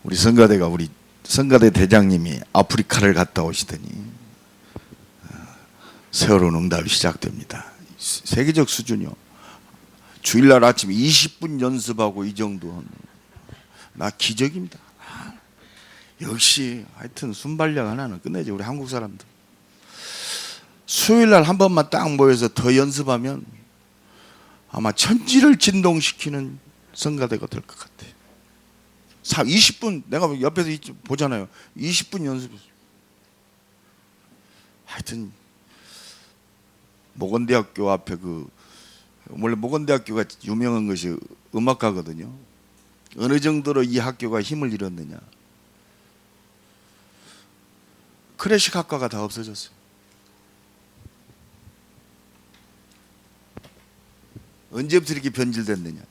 우리 성가대 대장님이 아프리카를 갔다 오시더니 새로운 응답이 시작됩니다. 세계적 수준이요. 주일날 아침 20분 연습하고 이 정도. 나 기적입니다. 역시 하여튼 순발력 하나는 끝내지 우리 한국 사람들. 수요일날 한 번만 딱 모여서 더 연습하면 아마 천지를 진동시키는 성가대가 될 것 같아. 20분 내가 옆에서 보잖아요. 20분 연습했어요. 하여튼 모건대학교 앞에 원래 모건대학교가 유명한 것이 음악가거든요. 어느 정도로 이 학교가 힘을 잃었느냐. 클래식 학과가 다 없어졌어요. 언제부터 이렇게 변질됐느냐.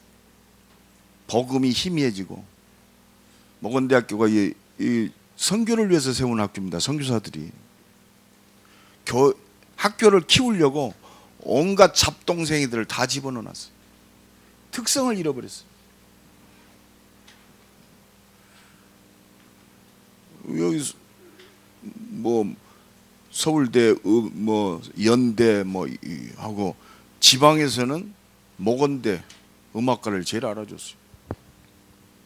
복음이 희미해지고. 모건대학교가 이 선교를 위해서 세운 학교입니다. 선교사들이 학교를 키우려고 온갖 잡동생이들을 다 집어넣어놨어요. 특성을 잃어버렸어요. 여기 서울대, 연대 하고 지방에서는 모건대 음악가를 제일 알아줬어요.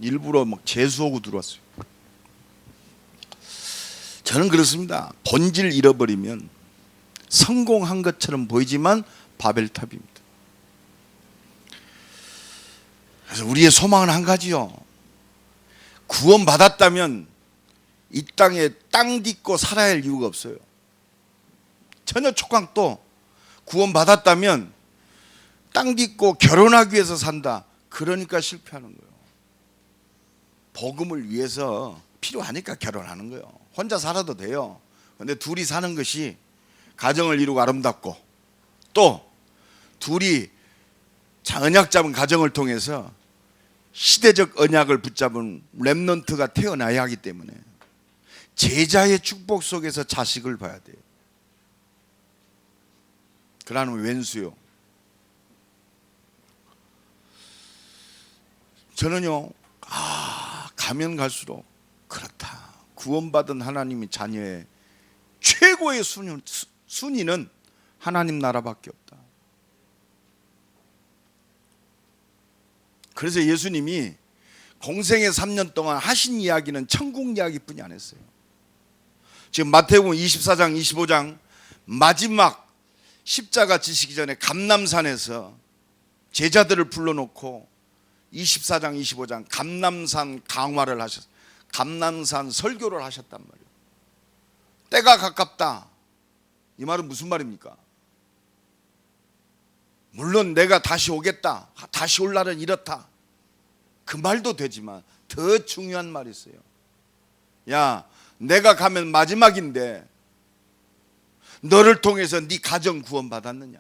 일부러 재수하고 들어왔어요. 저는 그렇습니다. 본질 잃어버리면 성공한 것처럼 보이지만 바벨탑입니다. 그래서 우리의 소망은 한 가지요. 구원받았다면 이 땅에 땅 딛고 살아야 할 이유가 없어요. 전혀 촉각도 구원받았다면 땅 딛고 결혼하기 위해서 산다. 그러니까 실패하는 거예요. 복음을 위해서 필요하니까 결혼하는 거예요. 혼자 살아도 돼요. 그런데 둘이 사는 것이 가정을 이루고 아름답고 또 둘이 언약 잡은 가정을 통해서 시대적 언약을 붙잡은 렘넌트가 태어나야 하기 때문에 제자의 축복 속에서 자식을 봐야 돼요. 그러면 왼수요. 저는요, 가면 갈수록 그렇다. 구원받은 하나님의 자녀의 최고의 순위는 하나님 나라밖에 없다. 그래서 예수님이 공생의 3년 동안 하신 이야기는 천국 이야기뿐이 안 했어요. 지금 마태복음 24장 25장 마지막 십자가 지시기 전에 감람산에서 제자들을 불러놓고 24장 25장 감람산 강화를 하셨어요. 감람산 설교를 하셨단 말이에요. 때가 가깝다. 이 말은 무슨 말입니까? 물론 내가 다시 오겠다. 다시 올 날은 이렇다. 그 말도 되지만 더 중요한 말이 있어요. 야, 내가 가면 마지막인데 너를 통해서 네 가정 구원받았느냐.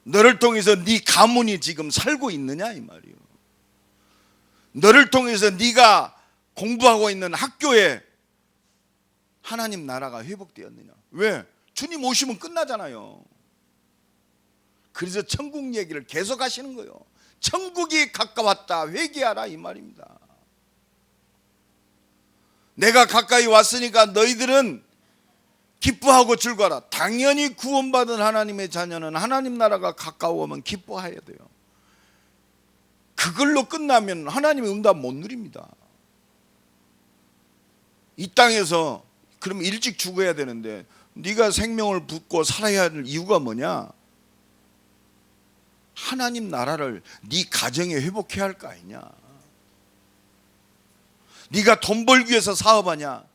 너를 통해서 네 가문이 지금 살고 있느냐 이 말이에요. 너를 통해서 네가 공부하고 있는 학교에 하나님 나라가 회복되었느냐. 왜? 주님 오시면 끝나잖아요. 그래서 천국 얘기를 계속 하시는 거예요. 천국이 가까웠다 회개하라 이 말입니다. 내가 가까이 왔으니까 너희들은 기뻐하고 즐거워라. 당연히 구원받은 하나님의 자녀는 하나님 나라가 가까워오면 기뻐해야 돼요. 그걸로 끝나면 하나님의 응답 못 누립니다. 이 땅에서 그럼 일찍 죽어야 되는데 네가 생명을 붓고 살아야 할 이유가 뭐냐? 하나님 나라를 네 가정에 회복해야 할 거 아니냐? 네가 돈 벌기 위해서 사업하냐?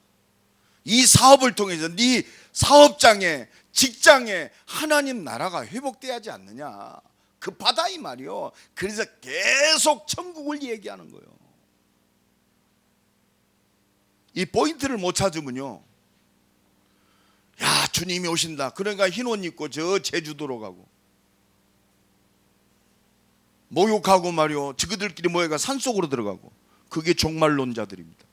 이 사업을 통해서 네 사업장에 직장에 하나님 나라가 회복돼야 하지 않느냐? 급하다 이 말이요. 그래서 계속 천국을 얘기하는 거예요. 이 포인트를 못 찾으면요, 야 주님이 오신다. 그러니까 흰 옷 입고 저 제주도로 가고 목욕하고 말이요, 저그들끼리 모여가 산속으로 들어가고. 그게 종말론자들입니다.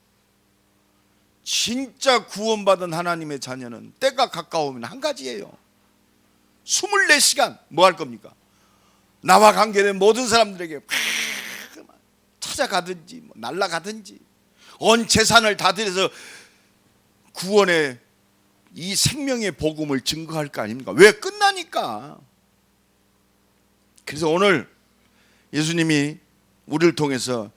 진짜 구원받은 하나님의 자녀는 때가 가까우면 한 가지예요. 24시간 뭐 할 겁니까? 나와 관계된 모든 사람들에게 찾아가든지 날아가든지 온 재산을 다 들여서 구원의 이 생명의 복음을 증거할 거 아닙니까? 왜? 끝나니까. 그래서 오늘 예수님이 우리를 통해서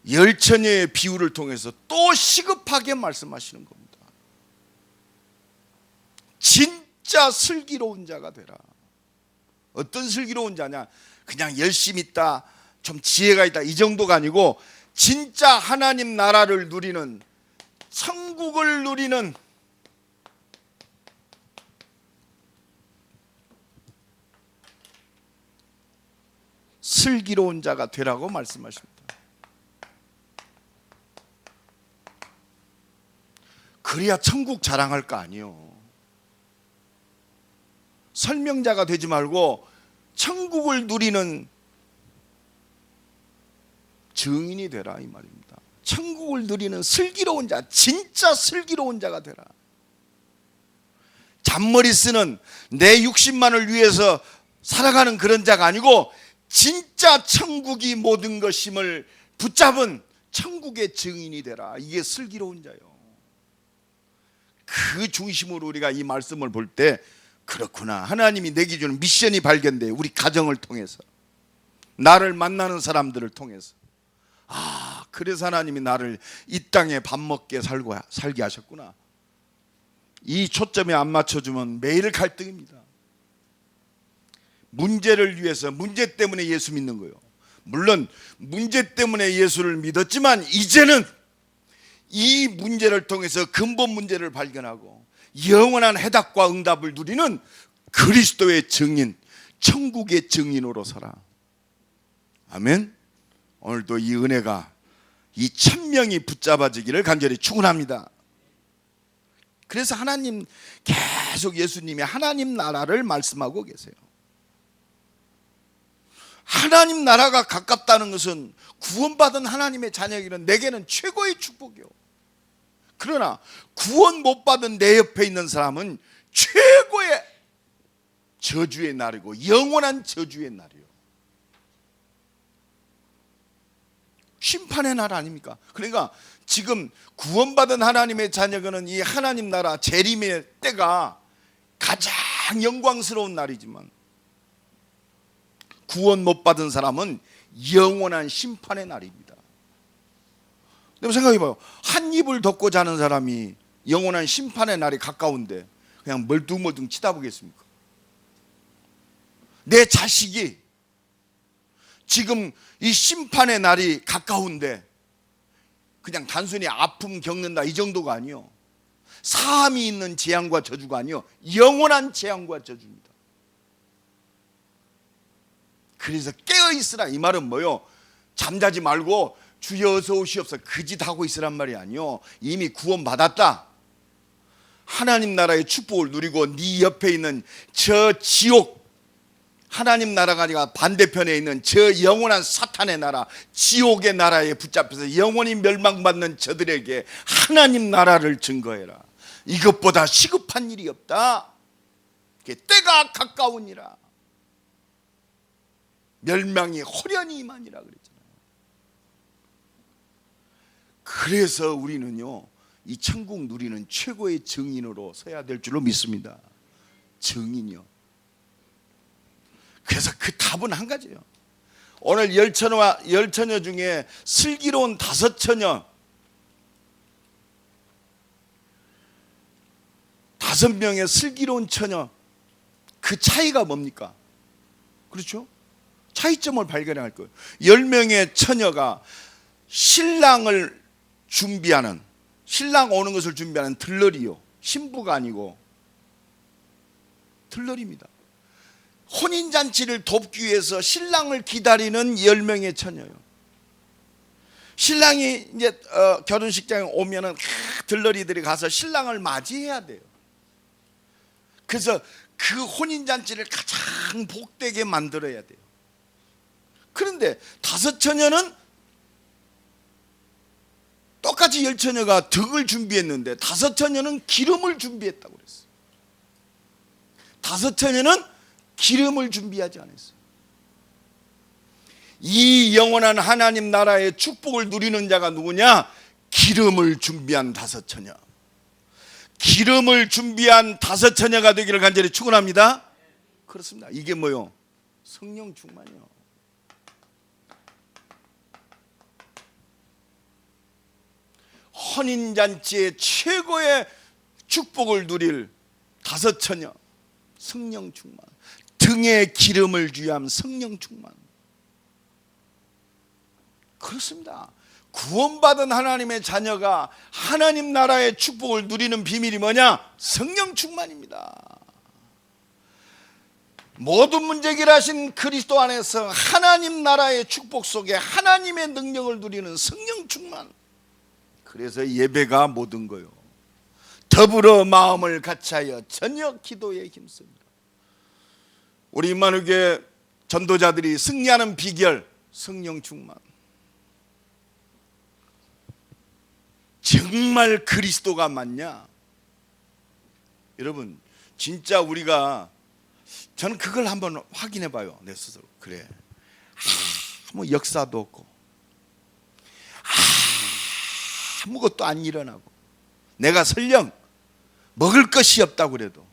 열처녀의 비유를 통해서 또 시급하게 말씀하시는 겁니다. 진짜 슬기로운 자가 되라. 어떤 슬기로운 자냐? 그냥 열심히 있다, 좀 지혜가 있다, 이 정도가 아니고 진짜 하나님 나라를 누리는, 천국을 누리는 슬기로운 자가 되라고 말씀하십니다. 그래야 천국 자랑할 거 아니에요. 설명자가 되지 말고 천국을 누리는 증인이 되라, 이 말입니다. 천국을 누리는 슬기로운 자, 진짜 슬기로운 자가 되라. 잔머리 쓰는 내 육신만을 위해서 살아가는 그런 자가 아니고 진짜 천국이 모든 것임을 붙잡은 천국의 증인이 되라. 이게 슬기로운 자요. 그 중심으로 우리가 이 말씀을 볼 때 그렇구나, 하나님이 내게 주는 미션이 발견돼요. 우리 가정을 통해서, 나를 만나는 사람들을 통해서. 그래서 하나님이 나를 이 땅에 밥 먹게 살게 하셨구나. 이 초점에 안 맞춰주면 매일 갈등입니다. 문제를 위해서, 문제 때문에 예수 믿는 거예요. 물론 문제 때문에 예수를 믿었지만 이제는 이 문제를 통해서 근본 문제를 발견하고 영원한 해답과 응답을 누리는 그리스도의 증인, 천국의 증인으로 살아. 아멘. 오늘도 이 은혜가 이 1000명이 붙잡아지기를 간절히 축원합니다. 그래서 하나님, 계속 예수님이 하나님 나라를 말씀하고 계세요. 하나님 나라가 가깝다는 것은 구원받은 하나님의 자녀에게는, 내게는 최고의 축복이요. 그러나 구원 못 받은 내 옆에 있는 사람은 최고의 저주의 날이고 영원한 저주의 날이요. 심판의 날 아닙니까? 그러니까 지금 구원받은 하나님의 자녀는 이 하나님 나라 재림의 때가 가장 영광스러운 날이지만 구원 못 받은 사람은 영원한 심판의 날입니다. 그럼 생각해봐요. 한 입을 덮고 자는 사람이 영원한 심판의 날이 가까운데 그냥 멀뚱멀뚱 치다보겠습니까? 내 자식이 지금 이 심판의 날이 가까운데 그냥 단순히 아픔 겪는다 이 정도가 아니요, 사함이 있는 재앙과 저주가 아니요, 영원한 재앙과 저주입니다. 그래서 깨어있으라, 이 말은 뭐요? 잠자지 말고 주여 어서 오시옵소서 그 짓 하고 있으란 말이 아니요, 이미 구원받았다, 하나님 나라의 축복을 누리고 네 옆에 있는 저 지옥, 하나님 나라가 아니라 반대편에 있는 저 영원한 사탄의 나라, 지옥의 나라에 붙잡혀서 영원히 멸망받는 저들에게 하나님 나라를 증거해라. 이것보다 시급한 일이 없다. 때가 가까우니라. 멸망이 호련히 임하니라 그랬잖아요. 그래서 우리는요, 이 천국 누리는 최고의 증인으로 서야 될 줄로 믿습니다. 증인이요. 그래서 그 답은 한 가지예요. 오늘 열처녀 중에 슬기로운 5처녀, 5명의 슬기로운 처녀, 그 차이가 뭡니까? 그렇죠? 차이점을 발견할 거예요. 10명의 처녀가 신랑을 준비하는, 신랑 오는 것을 준비하는 들러리요, 신부가 아니고 들러리입니다. 혼인잔치를 돕기 위해서 신랑을 기다리는 10명의 처녀요. 신랑이 이제 결혼식장에 오면은 들러리들이 가서 신랑을 맞이해야 돼요. 그래서 그 혼인잔치를 가장 복되게 만들어야 돼요. 그런데 5처녀는 똑같이 10처녀가 덕을 준비했는데 5처녀는 기름을 준비했다고 그랬어요. 5처녀는 기름을 준비하지 않았어요. 이 영원한 하나님 나라의 축복을 누리는 자가 누구냐? 기름을 준비한 다섯 처녀. 기름을 준비한 다섯 처녀가 되기를 간절히 축원합니다. 그렇습니다. 이게 뭐요? 성령 충만이요. 혼인잔치의 최고의 축복을 누릴 다섯 처녀, 성령 충만. 등에 기름을 주ям 성령 충만. 그렇습니다. 구원받은 하나님의 자녀가 하나님 나라의 축복을 누리는 비밀이 뭐냐? 성령 충만입니다. 모든 문제 해결하신 그리스도 안에서 하나님 나라의 축복 속에 하나님의 능력을 누리는 성령 충만. 그래서 예배가 모든 거요. 더불어 마음을 같이하여 저녁 기도에 힘씁니다. 우리 임마누교회 전도자들이 승리하는 비결, 성령 충만. 정말 그리스도가 맞냐? 여러분, 진짜 우리가, 저는 그걸 한번 확인해 봐요. 내 스스로. 그래, 아무 역사도 없고 아무것도 안 일어나고 내가 설령 먹을 것이 없다고 그래도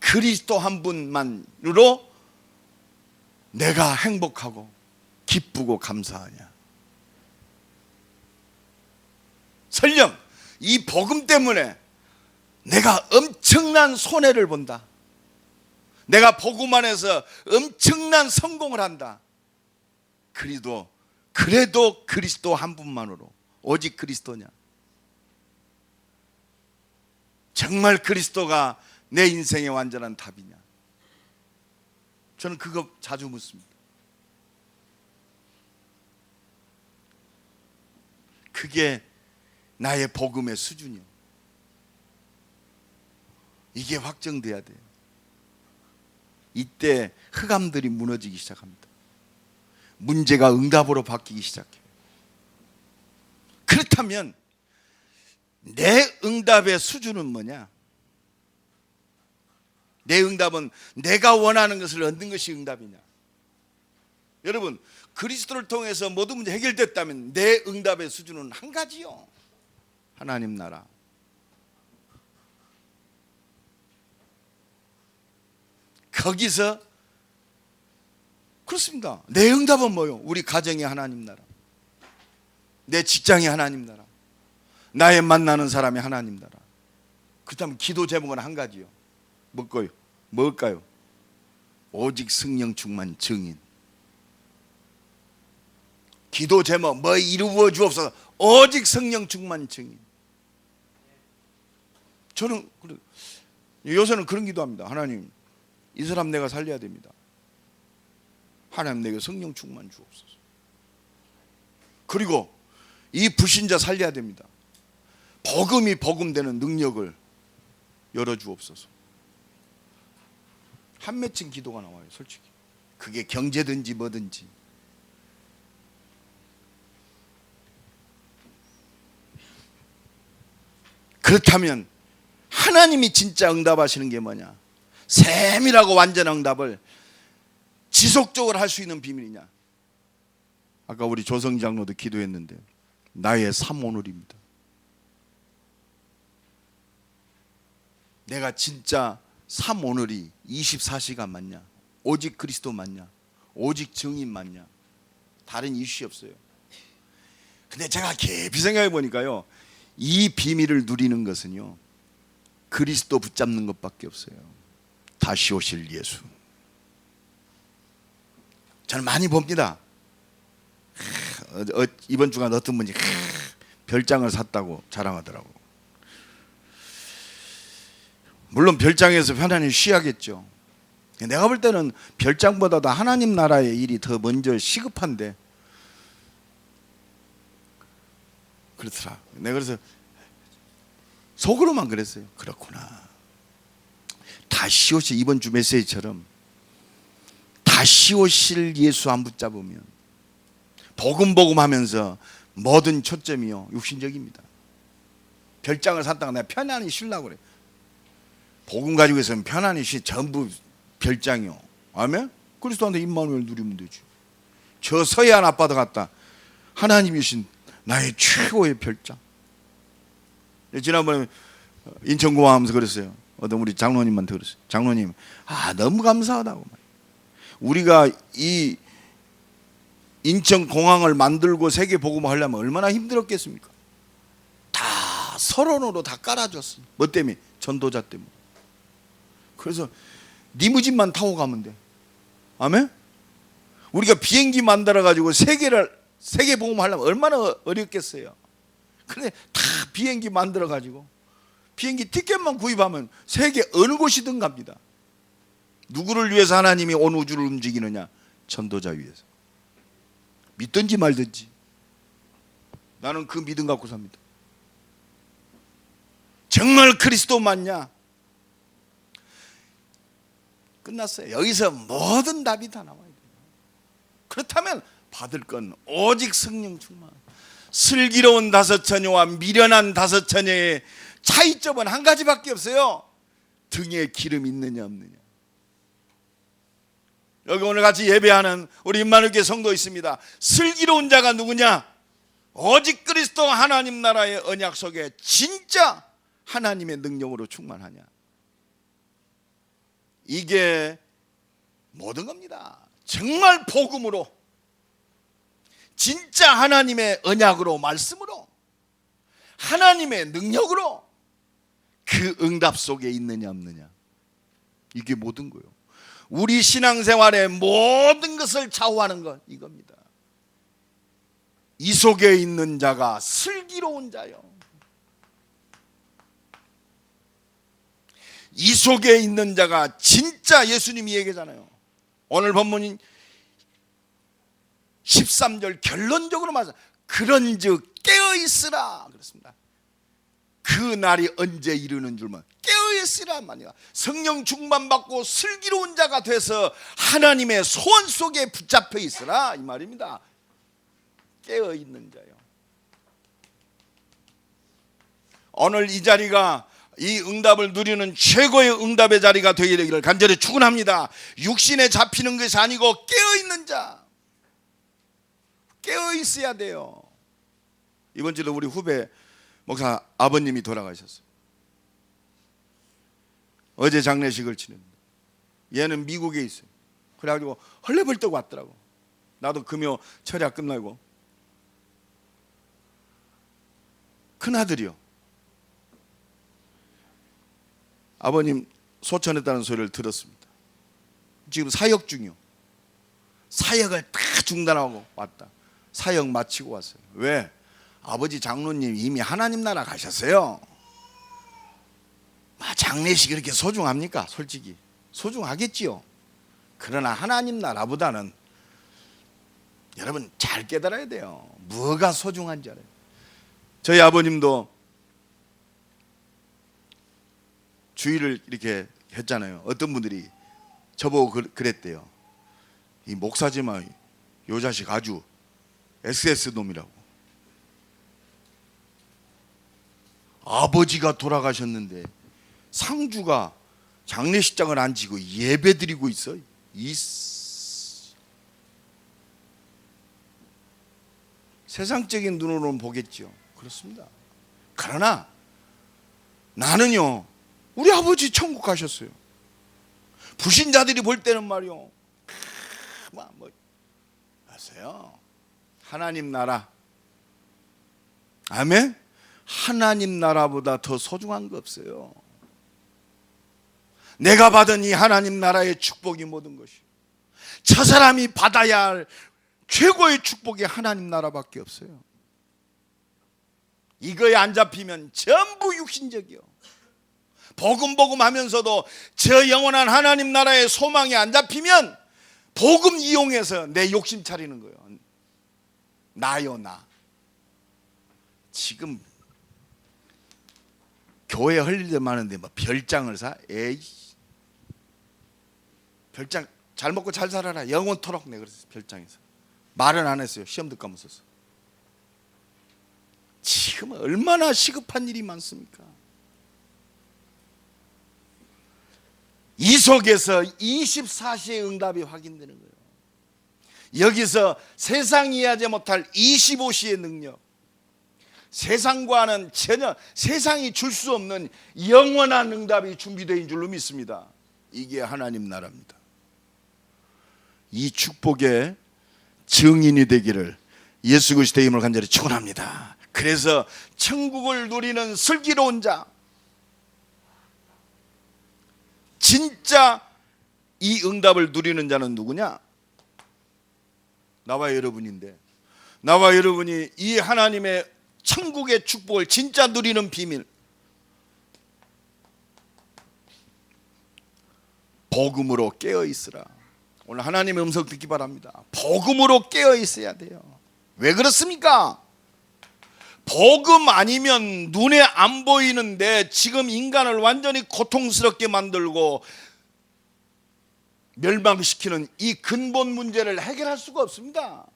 그리스도 한 분만으로 내가 행복하고 기쁘고 감사하냐? 설령 이 복음 때문에 내가 엄청난 손해를 본다. 내가 복음 안에서 엄청난 성공을 한다. 그래도 그리스도 한 분만으로, 오직 그리스도냐? 정말 그리스도가 내 인생의 완전한 답이냐? 저는 그거 자주 묻습니다. 그게 나의 복음의 수준이요. 이게 확정돼야 돼요. 이때 흑암들이 무너지기 시작합니다. 문제가 응답으로 바뀌기 시작해요. 그렇다면 내 응답의 수준은 뭐냐? 내 응답은 내가 원하는 것을 얻는 것이 응답이냐? 여러분, 그리스도를 통해서 모든 문제 해결됐다면 내 응답의 수준은 한 가지요. 하나님 나라. 거기서 그렇습니다. 내 응답은 뭐요? 우리 가정의 하나님 나라, 내 직장의 하나님 나라, 나의 만나는 사람의 하나님 나라. 그렇다면 기도 제목은 한 가지요. 뭘까요? 오직 성령 충만 증인. 기도 제목 뭐 이루어 주옵소서. 오직 성령 충만 증인. 저는 요새는 그런 기도합니다. 하나님, 이 사람 내가 살려야 됩니다. 하나님, 내게 성령 충만 주옵소서. 그리고 이 불신자 살려야 됩니다. 복음이 복음되는 능력을 열어주옵소서. 한 맺힌 기도가 나와요. 솔직히 그게 경제든지 뭐든지. 그렇다면 하나님이 진짜 응답하시는 게 뭐냐? 세밀하고 완전한 응답을 지속적으로 할 수 있는 비밀이냐? 아까 우리 조성 장로도 기도했는데 나의 삶 오늘입니다. 내가 진짜 삶 오늘이 24시간 맞냐? 오직 그리스도 맞냐? 오직 증인 맞냐? 다른 이슈 없어요. 근데 제가 깊이 생각해 보니까요, 이 비밀을 누리는 것은요, 그리스도 붙잡는 것밖에 없어요. 다시 오실 예수. 저는 많이 봅니다. 이번 주간 어떤 분이 별장을 샀다고 자랑하더라고. 물론 별장에서 편안히 쉬어야겠죠. 내가 볼 때는 별장보다도 하나님 나라의 일이 더 먼저 시급한데 그렇더라. 내가 그래서 속으로만 그랬어요. 그렇구나. 다시 오실, 이번 주 메시지처럼 다시 오실 예수 안 붙잡으면 복음 하면서 모든 초점이요 육신적입니다. 별장을 샀다가 내가 편안히 쉬려고 그래. 복음 가지고 있으면 편안히 전부 별장이요. 아멘? 그리스도한테 임마누엘 누리면 되지. 저 서해안 앞바다 갔다 하나님이신 나의 최고의 별장. 지난번에 인천공항 하면서 그랬어요. 어떤 우리 장로님한테 그랬어요. 장로님, 너무 감사하다고. 우리가 이 인천공항을 만들고 세계 복음을 하려면 얼마나 힘들었겠습니까? 다 서론으로 다 깔아줬어요. 뭐 때문에? 전도자 때문에. 그래서 리무진만 타고 가면 돼. 아멘? 우리가 비행기 만들어 가지고 세계 복음을 하려면 얼마나 어렵겠어요. 근데 다 비행기 만들어 가지고 비행기 티켓만 구입하면 세계 어느 곳이든 갑니다. 누구를 위해서 하나님이 온 우주를 움직이느냐? 전도자 위해서. 믿든지 말든지 나는 그 믿음 갖고 삽니다. 정말 그리스도 맞냐? 끝났어요. 여기서 모든 답이 다 나와야 돼요. 그렇다면 받을 건 오직 성령 충만. 슬기로운 다섯 처녀와 미련한 다섯 처녀의 차이점은 한 가지밖에 없어요. 등에 기름 있느냐 없느냐. 여기 오늘 같이 예배하는 우리 임마누엘 성도 있습니다. 슬기로운 자가 누구냐? 오직 그리스도 하나님 나라의 언약 속에 진짜 하나님의 능력으로 충만하냐. 이게 모든 겁니다. 정말 복음으로, 진짜 하나님의 언약으로, 말씀으로, 하나님의 능력으로 그 응답 속에 있느냐 없느냐. 이게 모든 거예요. 우리 신앙생활의 모든 것을 좌우하는 것 이겁니다. 이 속에 있는 자가 슬기로운 자요. 이 속에 있는 자가 진짜, 예수님이 얘기하잖아요. 오늘 본문인 13절 결론적으로 말해서 그런즉 깨어있으라 그렇습니다. 그 날이 언제 이르는 줄만 깨어있으라 말이야. 성령 충만받고 슬기로운 자가 돼서 하나님의 소원 속에 붙잡혀 있으라 이 말입니다. 깨어있는 자요. 오늘 이 자리가 이 응답을 누리는 최고의 응답의 자리가 되기를 간절히 축원합니다. 육신에 잡히는 것이 아니고 깨어있는 자, 깨어있어야 돼요. 이번 주도 우리 후배 목사 아버님이 돌아가셨어요. 어제 장례식을 치릅니다. 얘는 미국에 있어요. 그래가지고 헐레벌떡 왔더라고. 나도 금요 철야 끝나고. 큰아들이요. 아버님 소천했다는 소리를 들었습니다. 지금 사역 중이요. 사역을 다 중단하고 왔다. 사역 마치고 왔어요. 왜? 아버지 장로님 이미 하나님 나라 가셨어요. 장례식이 그렇게 소중합니까? 솔직히 소중하겠지요. 그러나 하나님 나라보다는 여러분 잘 깨달아야 돼요. 뭐가 소중한지 알아요. 저희 아버님도 주의를 이렇게 했잖아요. 어떤 분들이 저보고 그랬대요. 이 목사지만 요 자식 아주 SS 놈이라고. 아버지가 돌아가셨는데 상주가 장례식장을 안 지고 예배 드리고 있어. 세상적인 눈으로는 보겠죠. 그렇습니다. 그러나 나는요, 우리 아버지 천국 가셨어요. 불신자들이 볼 때는 말이요, 아세요? 하나님 나라, 아멘. 하나님 나라보다 더 소중한 거 없어요. 내가 받은 이 하나님 나라의 축복이 모든 것이, 저 사람이 받아야 할 최고의 축복이 하나님 나라밖에 없어요. 이거에 안 잡히면 전부 육신적이요. 복음 하면서도 저 영원한 하나님 나라의 소망이 안 잡히면 복음 이용해서 내 욕심 차리는 거예요. 나요, 나. 지금 교회 할 일 많은데 뭐 별장을 사? 에이, 별장 잘 먹고 잘 살아라 영원토록. 내가 그랬어요. 별장에서 말은 안 했어요. 시험도 까먹었어. 지금 얼마나 시급한 일이 많습니까? 이 속에서 24시의 응답이 확인되는 거예요. 여기서 세상이 이해하지 못할 25시의 능력, 세상과는 전혀 세상이 줄 수 없는 영원한 응답이 준비된 줄로 믿습니다. 이게 하나님 나라입니다. 이 축복의 증인이 되기를 예수 그리스도의 이름으로 간절히 축원합니다. 그래서 천국을 누리는 슬기로운 자, 진짜 이 응답을 누리는 자는 누구냐? 나와 여러분인데, 나와 여러분이 이 하나님의 천국의 축복을 진짜 누리는 비밀, 복음으로 깨어 있으라. 오늘 하나님의 음성 듣기 바랍니다. 복음으로 깨어 있어야 돼요. 왜 그렇습니까? 복음 아니면 눈에 안 보이는데 지금 인간을 완전히 고통스럽게 만들고 멸망시키는 이 근본 문제를 해결할 수가 없습니다.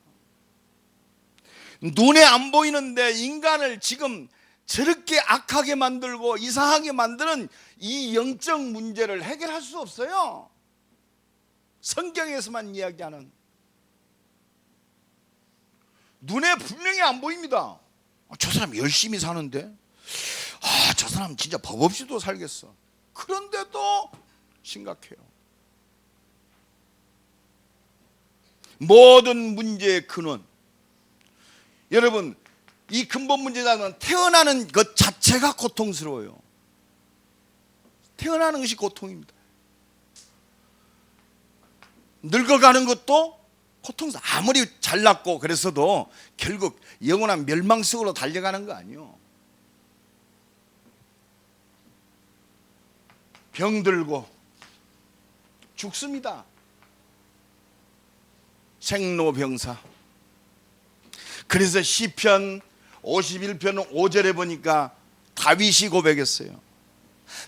눈에 안 보이는데 인간을 지금 저렇게 악하게 만들고 이상하게 만드는 이 영적 문제를 해결할 수 없어요. 성경에서만 이야기하는, 눈에 분명히 안 보입니다. 저 사람 열심히 사는데, 저 사람 진짜 법 없이도 살겠어. 그런데도 심각해요. 모든 문제의 근원, 여러분, 이 근본 문제는 태어나는 것 자체가 고통스러워요. 태어나는 것이 고통입니다. 늙어가는 것도 고통스러워. 아무리 잘났고 그랬어도 결국 영원한 멸망 속으로 달려가는 거 아니에요. 병들고 죽습니다. 생로병사. 그래서 시편 51편 5절에 보니까 다윗이 고백했어요.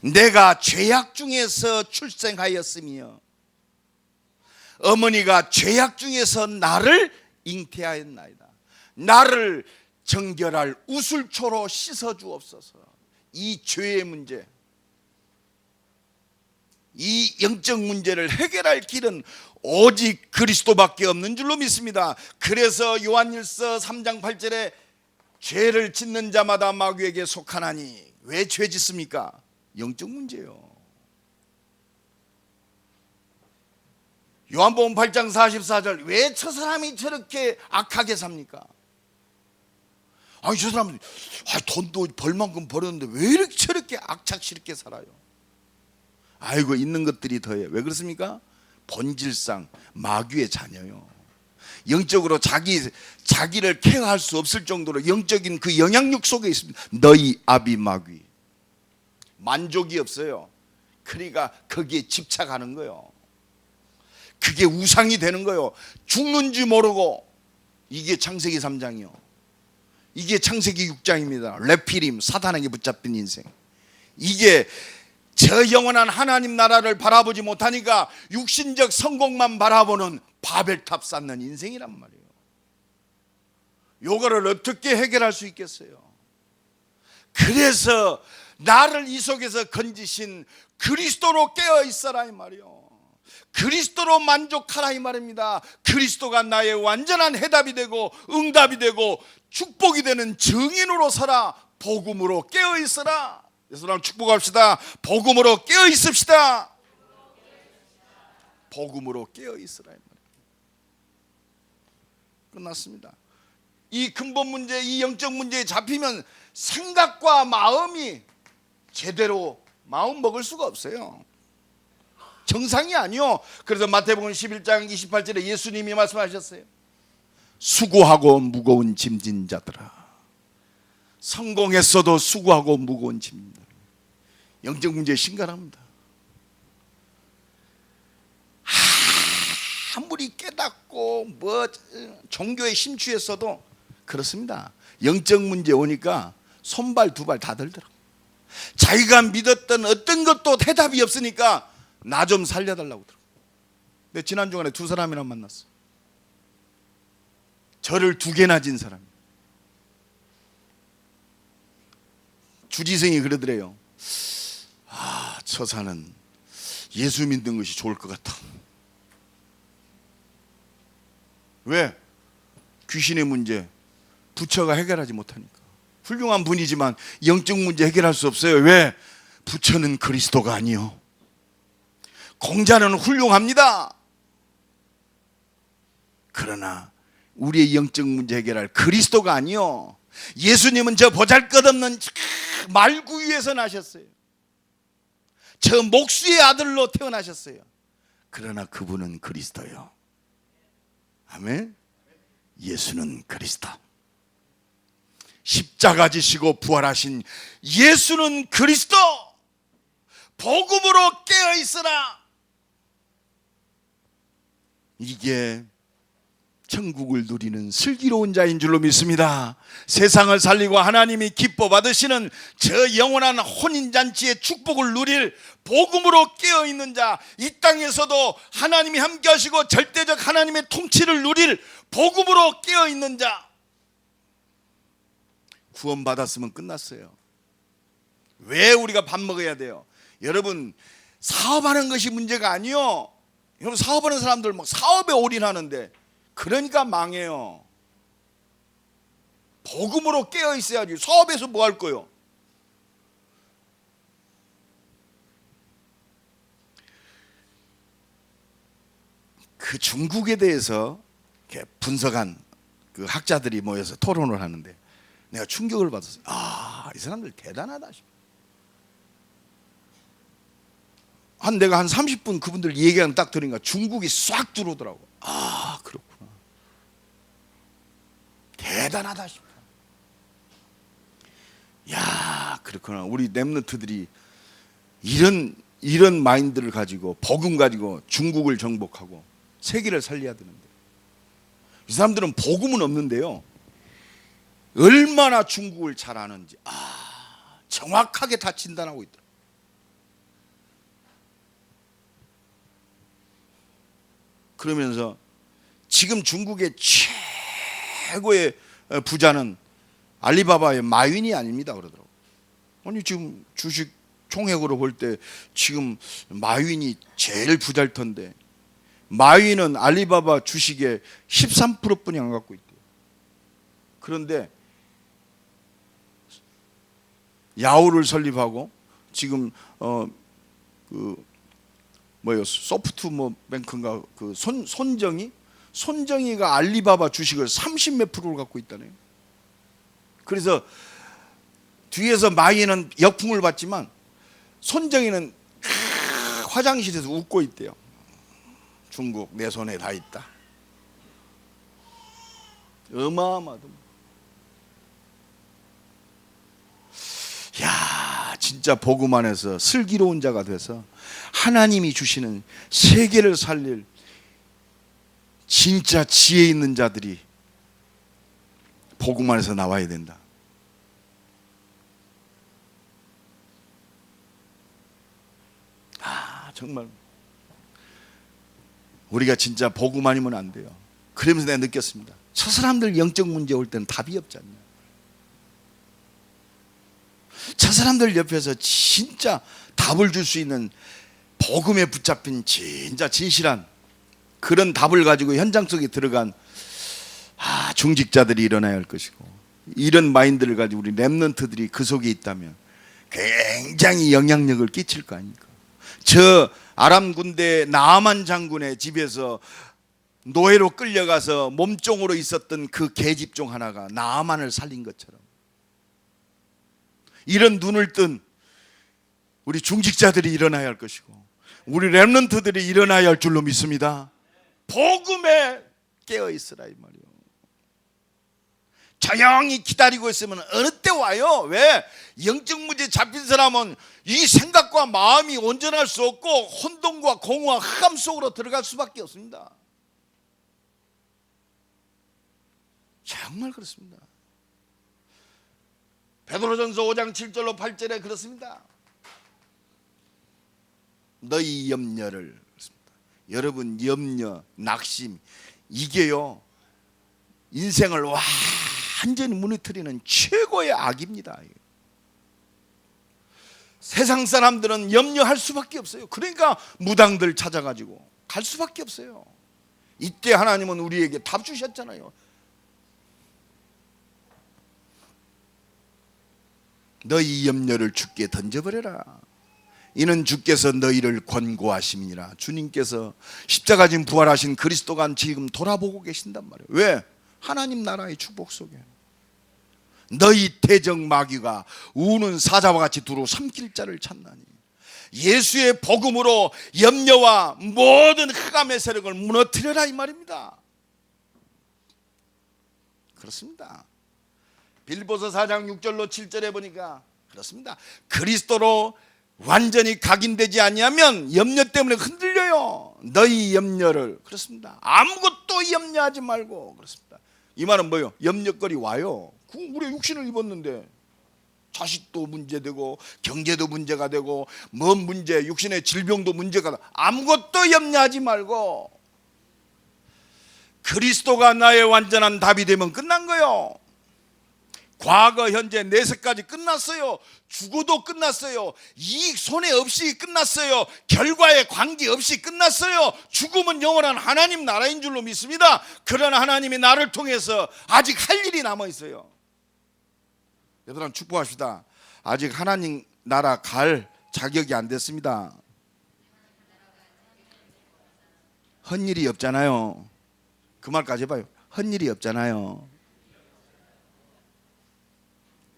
내가 죄악 중에서 출생하였으며 어머니가 죄악 중에서 나를 잉태하였나이다. 나를 정결할 우슬초로 씻어 주옵소서. 이 죄의 문제, 이 영적 문제를 해결할 길은 오직 그리스도밖에 없는 줄로 믿습니다. 그래서 요한일서 3장 8절에 죄를 짓는 자마다 마귀에게 속하나니, 왜 죄 짓습니까? 영적 문제예요. 요한복음 8장 44절, 왜 저 사람이 저렇게 악하게 삽니까? 아니 저 사람은 돈도 벌 만큼 벌었는데 왜 이렇게 저렇게 악착스럽게 살아요? 아이고, 있는 것들이 더해요. 왜 그렇습니까? 본질상 마귀의 자녀요. 영적으로 자기를 케어할 수 없을 정도로 영적인 그 영향력 속에 있습니다. 너희 아비 마귀. 만족이 없어요. 그러니까 거기에 집착하는 거예요. 그게 우상이 되는 거예요. 죽는지 모르고. 이게 창세기 3장이요. 이게 창세기 6장입니다. 레피림, 사탄에게 붙잡힌 인생. 이게 저 영원한 하나님 나라를 바라보지 못하니까 육신적 성공만 바라보는 바벨탑 쌓는 인생이란 말이에요. 요거를 어떻게 해결할 수 있겠어요? 그래서 나를 이 속에서 건지신 그리스도로 깨어 있어라 이 말이에요. 그리스도로 만족하라 이 말입니다. 그리스도가 나의 완전한 해답이 되고 응답이 되고 축복이 되는 증인으로 서라. 복음으로 깨어 있어라. 그래서 오늘 축복합시다. 복음으로 깨어 있읍시다. 복음으로 깨어 있으라 이 말이에요. 끝났습니다. 이 근본 문제, 이 영적 문제에 잡히면 생각과 마음이 제대로 마음 먹을 수가 없어요. 정상이 아니요. 그래서 마태복음 11장 28절에 예수님이 말씀하셨어요. 수고하고 무거운 짐진 자들아. 성공했어도 수고하고 무거운 짐. 영적 문제에 심각합니다. 아무리 깨닫고 종교에 심취했어도 그렇습니다. 영적 문제 오니까 손발 두 발 다 들더라고요. 자기가 믿었던 어떤 것도 해답이 없으니까 나 좀 살려달라고 그러더라고요. 근데 지난 주간에 두 사람이나 만났어. 저를 두 개나 진 사람. 주지생이 그러더래요. 저 사는 예수 믿는 것이 좋을 것 같아. 왜? 귀신의 문제 부처가 해결하지 못하니까. 훌륭한 분이지만 영적 문제 해결할 수 없어요. 왜? 부처는 그리스도가 아니요, 공자는 훌륭합니다. 그러나 우리의 영적 문제 해결할 그리스도가 아니요, 예수님은 저 보잘것없는 말구 위에서 나셨어요. 저 목수의 아들로 태어나셨어요. 그러나 그분은 그리스도요. 아멘. 예수는 그리스도. 십자가 지시고 부활하신 예수는 그리스도. 복음으로 깨어 있으라. 이게 천국을 누리는 슬기로운 자인 줄로 믿습니다. 세상을 살리고 하나님이 기뻐 받으시는 저 영원한 혼인잔치의 축복을 누릴 복음으로 깨어있는 자, 이 땅에서도 하나님이 함께 하시고 절대적 하나님의 통치를 누릴 복음으로 깨어있는 자, 구원받았으면 끝났어요. 왜 우리가 밥 먹어야 돼요? 여러분, 사업하는 것이 문제가 아니요. 여러분, 사업하는 사람들 막 사업에 올인하는데 그러니까 망해요. 복음으로 깨어 있어야지. 사업에서 뭐 할 거요? 그 중국에 대해서 이렇게 분석한 그 학자들이 모여서 토론을 하는데 내가 충격을 받았어요. 이 사람들 대단하다 싶어. 내가 한 30분 그분들 얘기하는 딱 들으니까 중국이 싹 들어오더라고. 그렇구나. 대단하다 싶어. 야, 그렇구나. 우리 렘넌트들이 이런 마인드를 가지고 복음 가지고 중국을 정복하고 세계를 살려야 되는데, 이 사람들은 복음은 없는데요, 얼마나 중국을 잘 아는지 정확하게 다 진단하고 있더라고요. 그러면서 지금 중국의 최고의 부자는 알리바바의 마윈이 아닙니다 그러더라고요. 아니, 지금 주식 총액으로 볼 때 지금 마윈이 제일 부자일 텐데, 마윈은 알리바바 주식의 13%뿐이 안 갖고 있대요. 그런데 야후를 설립하고 지금 소프트 뱅크인가, 그 손정희가 알리바바 주식을 30몇 프로를 갖고 있다네요. 그래서 뒤에서 마이는 역풍을 받지만 손정희는 화장실에서 웃고 있대요. 중국 내 손에 다 있다. 어마어마하다. 야, 진짜 복음 안에서 슬기로운 자가 돼서 하나님이 주시는 세계를 살릴 진짜 지혜 있는 자들이 복음 안에서 나와야 된다. 정말 우리가 진짜 복음 아니면 안 돼요. 그러면서 내가 느꼈습니다. 저 사람들 영적 문제 올 때는 답이 없지 않냐. 저 사람들 옆에서 진짜 답을 줄 수 있는 복음에 붙잡힌 진짜 진실한 그런 답을 가지고 현장 속에 들어간 중직자들이 일어나야 할 것이고, 이런 마인드를 가지고 우리 렘넌트들이 그 속에 있다면 굉장히 영향력을 끼칠 거 아닙니까? 저 아람 군대 나아만 장군의 집에서 노예로 끌려가서 몸종으로 있었던 그 계집종 하나가 나아만을 살린 것처럼, 이런 눈을 뜬 우리 중직자들이 일어나야 할 것이고, 우리 렘넌트들이 일어나야 할 줄로 믿습니다. 복음에 깨어 있으라 이 말이요. 조용히 기다리고 있으면 어느 때 와요. 왜? 영적 문제 잡힌 사람은 이 생각과 마음이 온전할 수 없고 혼돈과 공허와 흑암 속으로 들어갈 수밖에 없습니다. 정말 그렇습니다. 베드로전서 5장 7절로 8절에 그렇습니다. 너희 염려를, 여러분 염려, 낙심, 이게요 인생을 완전히 무너뜨리는 최고의 악입니다. 세상 사람들은 염려할 수밖에 없어요. 그러니까 무당들 찾아가지고 갈 수밖에 없어요. 이때 하나님은 우리에게 답 주셨잖아요. 너희 염려를 주께 던져버려라. 이는 주께서 너희를 권고하심이니라. 주님께서 십자가 진 부활하신 그리스도가 지금 돌아보고 계신단 말이에요. 왜? 하나님 나라의 축복 속에 너희 대적 마귀가 우는 사자와 같이 두루 삼킬 자를 찾나니. 예수의 복음으로 염려와 모든 흑암의 세력을 무너뜨려라 이 말입니다. 그렇습니다. 빌보서 4장 6절로 7절에 보니까 그렇습니다. 그리스도로 완전히 각인되지 아니하면 염려 때문에 흔들려요. 너희 염려를, 그렇습니다, 아무것도 염려하지 말고. 그렇습니다. 이 말은 뭐예요? 염려거리 와요. 우리 육신을 입었는데 자식도 문제되고 경제도 문제가 되고 뭔 문제, 육신의 질병도 문제가 되고 아무것도 염려하지 말고 그리스도가 나의 완전한 답이 되면 끝난 거예요. 과거, 현재, 내세까지 끝났어요. 죽어도 끝났어요. 이익, 손해 없이 끝났어요. 결과에 관계없이 끝났어요. 죽음은 영원한 하나님 나라인 줄로 믿습니다. 그러나 하나님이 나를 통해서 아직 할 일이 남아있어요. 얘들아 축복합시다. 아직 하나님 나라 갈 자격이 안 됐습니다. 헛일이 없잖아요. 그 말까지 해봐요. 헛일이 없잖아요.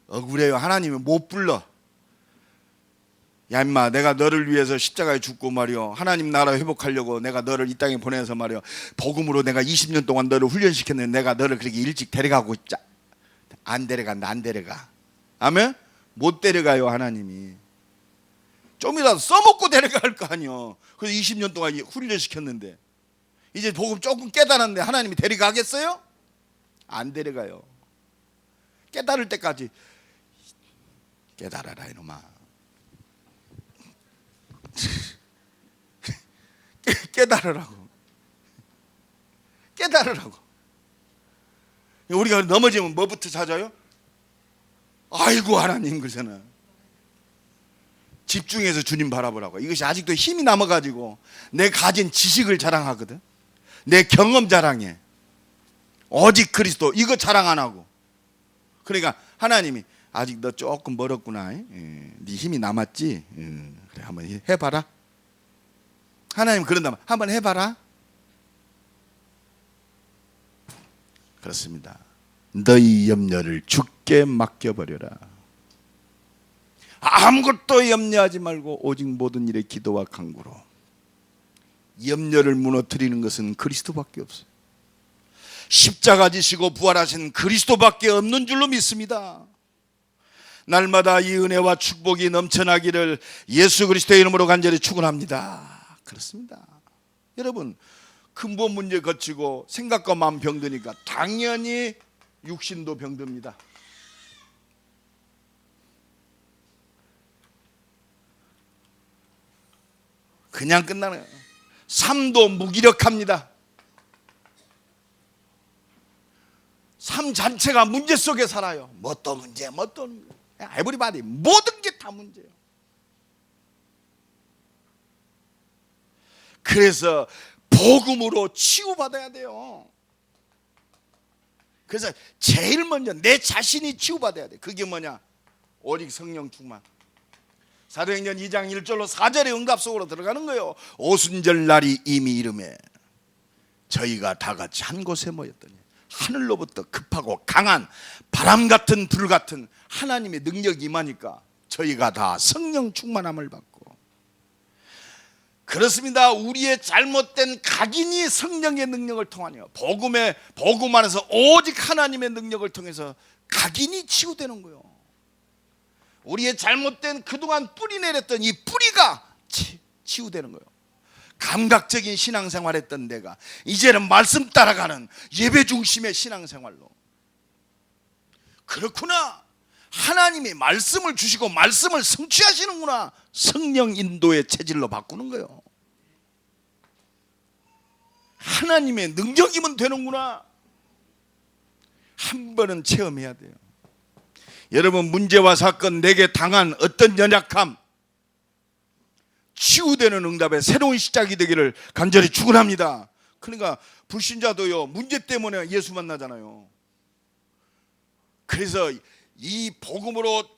억울해요. 하나님이 못 불러. 야 임마, 내가 너를 위해서 십자가에 죽고 말이요, 하나님 나라 회복하려고 내가 너를 이 땅에 보내서 말이요, 복음으로 내가 20년 동안 너를 훈련시켰는데 내가 너를 그렇게 일찍 데려가고 안 데려간다. 안 데려가. 아멘? 못 데려가요. 하나님이 좀이라도 써먹고 데려갈 거 아니요. 그래서 20년 동안 훈련시켰는데 이제 복음 조금 깨달았는데 하나님이 데려가겠어요? 안 데려가요. 깨달을 때까지 깨달아라 이놈아. 깨달으라고. 깨달으라고. 우리가 넘어지면 뭐부터 찾아요? 아이고 하나님, 그러잖아. 집중해서 주님 바라보라고. 이것이 아직도 힘이 남아가지고 내 가진 지식을 자랑하거든. 내 경험 자랑해. 오직 그리스도 이거 자랑 안 하고. 그러니까 하나님이 아직 너 조금 멀었구나. 네 힘이 남았지. 그래 한번 해봐라. 하나님 그런다면 한번 해봐라. 그렇습니다. 너희 염려를 주께 맡겨버려라. 아무것도 염려하지 말고 오직 모든 일에 기도와 간구로. 염려를 무너뜨리는 것은 그리스도밖에 없어요. 십자가 지시고 부활하신 그리스도밖에 없는 줄로 믿습니다. 날마다 이 은혜와 축복이 넘쳐나기를 예수 그리스도의 이름으로 간절히 축원합니다. 그렇습니다. 여러분, 근본 문제 거치고 생각과 마음 병드니까 당연히 육신도 병듭니다. 그냥 끝나는 거예요. 삶도 무기력합니다. 삶 자체가 문제 속에 살아요. 뭣도 문제, 뭣도 문제. 에브리바디, 모든 게 다 문제예요. 그래서 복음으로 치유받아야 돼요. 그래서 제일 먼저 내 자신이 치유받아야 돼. 그게 뭐냐? 오직 성령 충만. 사도행전 2장 1절로 4절의 응답 속으로 들어가는 거예요. 오순절 날이 이미 이르매 저희가 다 같이 한 곳에 모였더니 하늘로부터 급하고 강한 바람 같은 불 같은 하나님의 능력이 임하니까 저희가 다 성령 충만함을 받고. 그렇습니다. 우리의 잘못된 각인이 성령의 능력을 통하여 복음 안에서 오직 하나님의 능력을 통해서 각인이 치유되는 거예요. 우리의 잘못된 그동안 뿌리 내렸던 이 뿌리가 치유되는 거예요. 감각적인 신앙생활 했던 내가 이제는 말씀 따라가는 예배 중심의 신앙생활로. 그렇구나, 하나님이 말씀을 주시고 말씀을 성취하시는구나. 성령 인도의 체질로 바꾸는 거예요. 하나님의 능력이면 되는구나. 한 번은 체험해야 돼요. 여러분, 문제와 사건, 내게 당한 어떤 연약함, 치유되는 응답의 새로운 시작이 되기를 간절히 축원합니다. 그러니까 불신자도요, 문제 때문에 예수 만나잖아요. 그래서 이 복음으로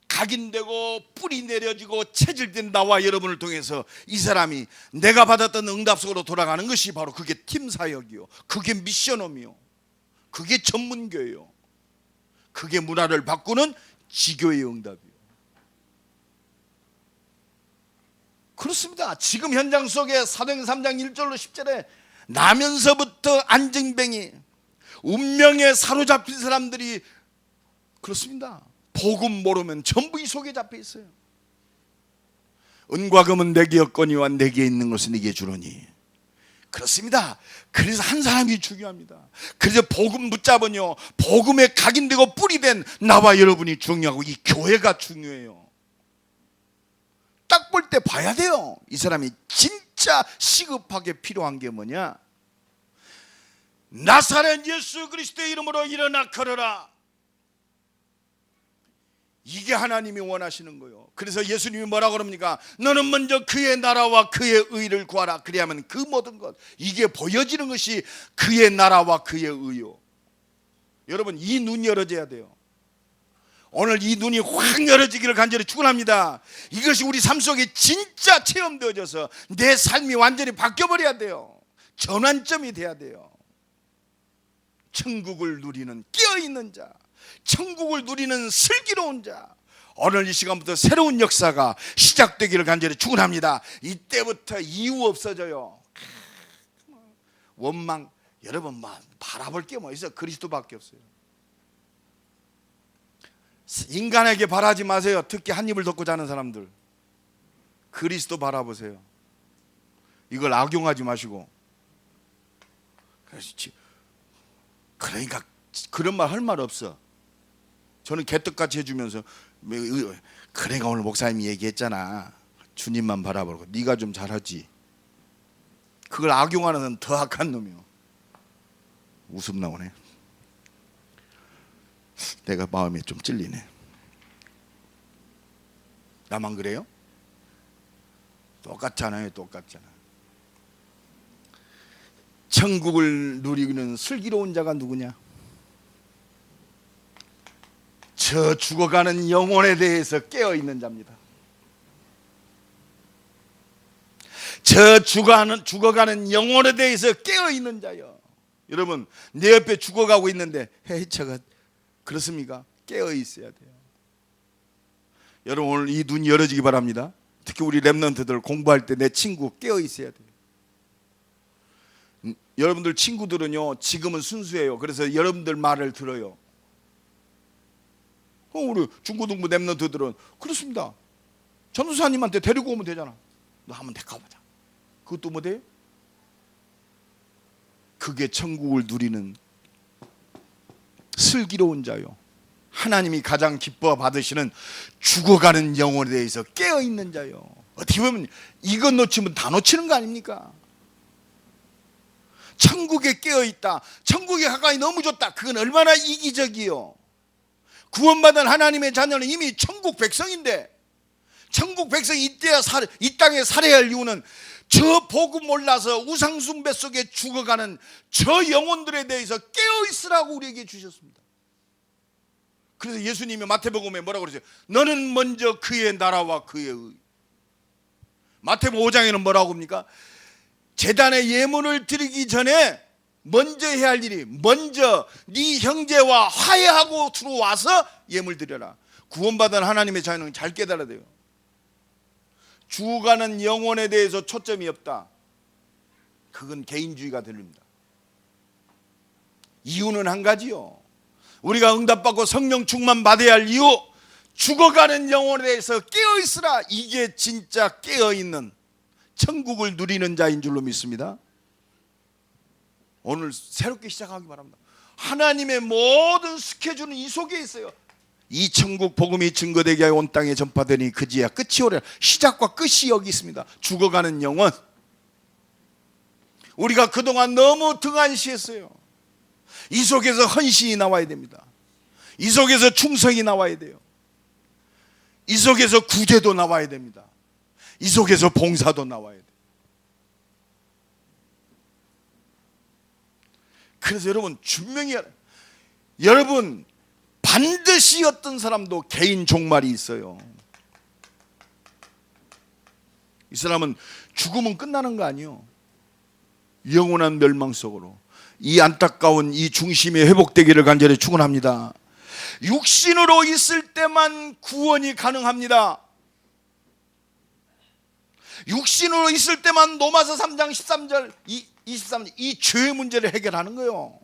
각인되고 뿌리 내려지고 체질된 나와 여러분을 통해서 이 사람이 내가 받았던 응답 속으로 돌아가는 것이 바로 그게 팀 사역이요, 그게 미션홈이요, 그게 전문교예요, 그게 문화를 바꾸는 지교의 응답이요. 그렇습니다. 지금 현장 속에 사도행전 3장 1절로 10절에 나면서부터 안증뱅이, 운명에 사로잡힌 사람들이, 그렇습니다. 복음 모르면 전부 이 속에 잡혀 있어요. 은과 금은 내게 없거니와 내게 있는 것은 네게 주노니. 그렇습니다. 그래서 한 사람이 중요합니다. 그래서 복음 붙잡은요, 복음에 각인되고 뿌리된 나와 여러분이 중요하고 이 교회가 중요해요. 딱 볼 때 봐야 돼요. 이 사람이 진짜 시급하게 필요한 게 뭐냐? 나사렛 예수 그리스도의 이름으로 일어나 걸어라. 이게 하나님이 원하시는 거예요. 그래서 예수님이 뭐라고 그럽니까? 너는 먼저 그의 나라와 그의 의를 구하라. 그리하면 그 모든 것, 이게 보여지는 것이 그의 나라와 그의 의요. 여러분, 이 눈 열어져야 돼요. 오늘 이 눈이 확 열어지기를 간절히 축원합니다. 이것이 우리 삶 속에 진짜 체험되어져서 내 삶이 완전히 바뀌어버려야 돼요. 전환점이 돼야 돼요. 천국을 누리는 깨어있는 자, 천국을 누리는 슬기로운 자, 오늘 이 시간부터 새로운 역사가 시작되기를 간절히 축원합니다. 이때부터 이유 없어져요. 원망, 여러분 바라볼 게 뭐 있어? 그리스도밖에 없어요. 인간에게 바라지 마세요. 특히 한 입을 덮고 자는 사람들, 그리스도 바라보세요. 이걸 악용하지 마시고. 그러니까 그런 말 할 말 없어. 저는 개떡같이 해주면서, 그러니까 오늘 목사님이 얘기했잖아, 주님만 바라보고 네가 좀 잘하지. 그걸 악용하는 놈은 더 악한 놈이요. 웃음 나오네. 내가 마음이 좀 찔리네. 나만 그래요? 똑같잖아요. 똑같잖아. 천국을 누리는 슬기로운 자가 누구냐? 저 죽어가는 영혼에 대해서 깨어있는 자입니다. 저 죽어가는 영혼에 대해서 깨어있는 자요. 여러분, 내 옆에 죽어가고 있는데 헤이처가 그렇습니까? 깨어있어야 돼요. 여러분, 오늘 이 눈이 열어지기 바랍니다. 특히 우리 랩런트들 공부할 때 내 친구 깨어있어야 돼요. 여러분들 친구들은요, 지금은 순수해요. 그래서 여러분들 말을 들어요. 우리 중고등부 랩런트들은 그렇습니다. 전도사님한테 데리고 오면 되잖아. 너 한번 데려가보자. 그것도 뭐 돼요? 그게 천국을 누리는 슬기로운 자요, 하나님이 가장 기뻐 받으시는 죽어가는 영혼에 대해서 깨어있는 자요. 어떻게 보면 이것 놓치면 다 놓치는 거 아닙니까? 천국에 깨어있다, 천국에 가까이 너무 좋다, 그건 얼마나 이기적이요. 구원받은 하나님의 자녀는 이미 천국 백성인데, 천국 백성이 이 땅에 살아야 할 이유는 저 복음 몰라서 우상숭배 속에 죽어가는 저 영혼들에 대해서 깨어있으라고 우리에게 주셨습니다. 그래서 예수님이 마태복음에 뭐라고 그러죠? 너는 먼저 그의 나라와 그의 의. 마태복음 5장에는 뭐라고 합니까? 제단에 예물을 드리기 전에 먼저 해야 할 일이, 먼저 네 형제와 화해하고 들어와서 예물 드려라. 구원받은 하나님의 자녀는 잘 깨달아야 돼요. 죽어가는 영혼에 대해서 초점이 없다, 그건 개인주의가 들립니다. 이유는 한 가지요. 우리가 응답받고 성령 충만 받아야 할 이유, 죽어가는 영혼에 대해서 깨어있으라. 이게 진짜 깨어있는 천국을 누리는 자인 줄로 믿습니다. 오늘 새롭게 시작하기 바랍니다. 하나님의 모든 스케줄은 이 속에 있어요. 이 천국 복음이 증거되게 하여 온 땅에 전파되니 그지야 끝이 오리라. 시작과 끝이 여기 있습니다. 죽어가는 영혼. 우리가 그동안 너무 등한시했어요. 이 속에서 헌신이 나와야 됩니다. 이 속에서 충성이 나와야 돼요. 이 속에서 구제도 나와야 됩니다. 이 속에서 봉사도 나와야 돼. 그래서 여러분 분명히 여러분 반드시 어떤 사람도 개인 종말이 있어요. 이 사람은 죽으면 끝나는 거 아니에요. 영원한 멸망 속으로. 이 안타까운 이 중심이 회복되기를 간절히 축원합니다. 육신으로 있을 때만 구원이 가능합니다. 육신으로 있을 때만 로마서 3장 13절 23절 이 죄의 문제를 해결하는 거예요.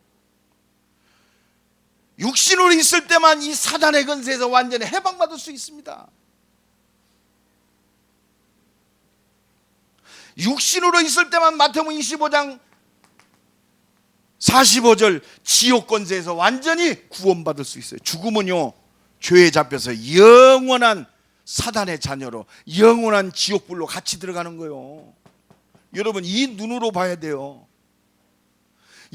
육신으로 있을 때만 이 사단의 권세에서 완전히 해방받을 수 있습니다. 육신으로 있을 때만 마태복음 25장 45절 지옥 권세에서 완전히 구원받을 수 있어요. 죽으면요 죄에 잡혀서 영원한 사단의 자녀로 영원한 지옥불로 같이 들어가는 거예요. 여러분 이 눈으로 봐야 돼요.